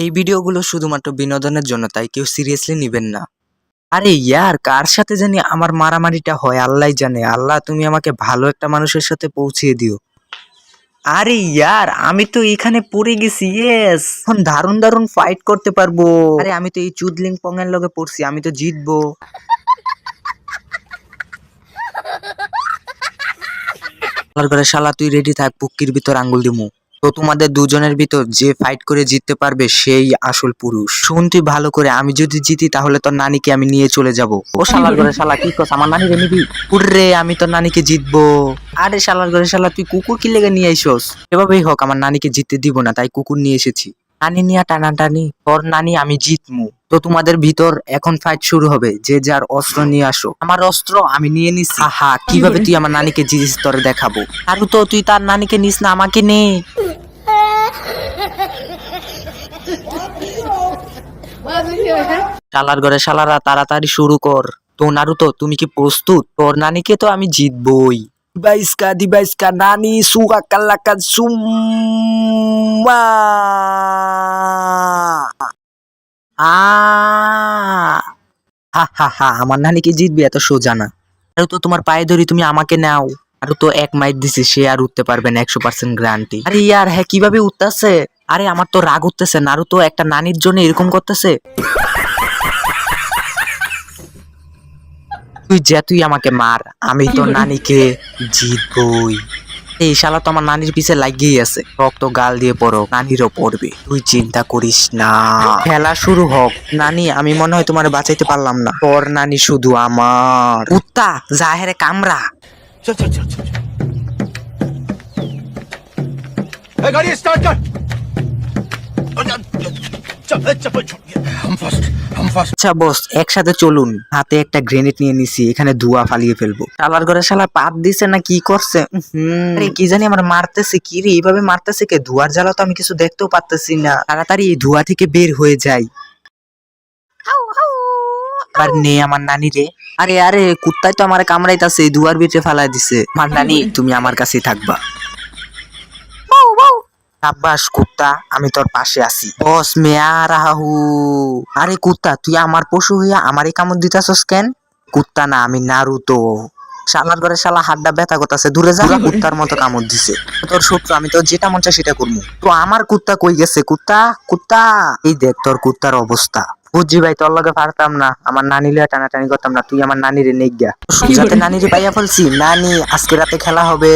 এই ভিডিওগুলো শুধুমাত্র বিনোদনের জন্য, তাই কেউ সিরিয়াসলি নিবেন না। আরে ইয়ার, কার সাথে জানি আমার মারামারিটা হয় আল্লাহই জানে। আল্লাহ তুমি আমাকে ভালো একটা মানুষের সাথে পৌঁছিয়ে দিও। আরে ইয়ার, আমি তো এখানে পড়ে গেছি। ইয়েস, এখন দারুণ দারুণ ফাইট করতে পারবো। আরে আমি তো এই চুদলিং পং এর লগে পড়ছি, আমি তো জিতবো। শালা তুই রেডি থাক, পুক্কির ভিতর আঙ্গুল দিমু। তো তোমাদের দুজনের ভিতর যে ফাইট করে জিততে পারবে সেই আসল পুরুষ। শুন তুই ভালো করে, আমি যদি জিতি তাহলে তোর নানিকে আমি নিয়ে চলে যাব। ও শালার ঘরে শালা, কি কস, আমার নানি রে নিবি? উর্রে, আমি তোর নানিকে জিতবো। আরে শালার ঘরে শালা, তুই কুকুর কি লেগে নিয়ে আইসস? এভাবেই হোক, আমার নানিকে জিততে দিব না, তাই কুকুর নিয়ে এসেছি। নানি নিয়ে টানাটানি, তোর নানি আমি জিতমু। তো তোমাদের ভিতর এখন ফাইট শুরু হবে, যে যার অস্ত্র নিয়ে আসো। আমার অস্ত্র আমি নিয়ে নিছি। হা, কিভাবে তুই আমার নানিকে জিতিস তোরে দেখাবো। আর তো তুই তার নানিকে নিস না, আমাকে নে। শালার ঘরে শালারা, তাড়াতাড়ি শুরু কর। তো নারুতো, তুমি কি প্রস্তুত? তোর নানিকে তো আমি জিতবই। দিবাইসকা নানি সুগা কালাকা সুম্মা। হা হা হা, আমার নানিকে জিতবে এত সোজা না। আর তো তোমার পায়ে ধরি, তুমি আমাকে নাও। আর তো এক মাইট দিছি, সে আর উঠতে পারবে না, 100% গ্যারান্টি। আরে ইয়ার, হ্যাঁ কিভাবে উঠতেছে? আরে আমার তো রাগ উঠতেছে, নারুতো একটা নানির জন্য এরকম করতেছে। তুই আমাকে মার, আমি তো নানিকে জিতবই। এই শালা তো আমার নানির পিছে লাগিয়েই আছে। রক্ত গাল দিয়ে পড়ো, নানিরও পড়বে, তুই চিন্তা করিস না। খেলা শুরু হোক। নানি, আমি মনে হয় তোমার বাঁচাইতে পারলাম না। তোর নানি শুধু আমার। কুত্তা জাহেরে কামড়া। चल चल चल चल गाड़ी स्टार्ट कर। चप्पल छोड़ गया। हम फर्स्ट। আচ্ছা বস, একসাথে চলুন। হাতে একটা গ্রেনেড নিয়ে নিছি, এখানে ধোঁয়া ফালিয়ে ফেলবো। শালার ঘরে শালা পাত দিছে না কি করছে? আরে কি জানি আমার মারতেছে, কি রে এইভাবে মারতেছে কে? ধোঁয়ার জ্বালা তো আমি কিছু দেখতেও পারতেছি না। তাড়াতাড়ি এই ধোঁয়া থেকে বের হয়ে যাই। আর নে আমার নানি রে। আরে আরে, কুত্তায় তো আমার কামড়াইতাছে, এই ধোঁয়ার ভিতরে ফালাই দিছে। আমার নানি, তুমি আমার কাছেই থাকবা। সাব্বাস কুত্তা, আমি তোর পাশে আছি। বস মেয়া রাহু। আরে কুত্তা, তুই আমার পশু হইয়া আমারই কামড় দিতাছস কেন? কুত্তা না, আমি নারুতো। শালার ঘরে শালা হাড্ডা ব্যথা করতেছে, দূরে যা। কুত্তার মতো কামড় দিছে। তোর শত্রু, আমি তোর যেটা মন চায় সেটা করবো। তো আমার কুত্তা কই গেছে? কুত্তা কুত্তা, এই দেখ তোর কুত্তার অবস্থা। বুঝছি ভাই, তোর লগে পারতাম না, আমার নানি লিয়া টানাটানি করতাম না। তুই আমার নানিরে নেই গা, যাতে নানিরে পাইয়া ফেলছি। নানি, আজকে রাতে খেলা হবে।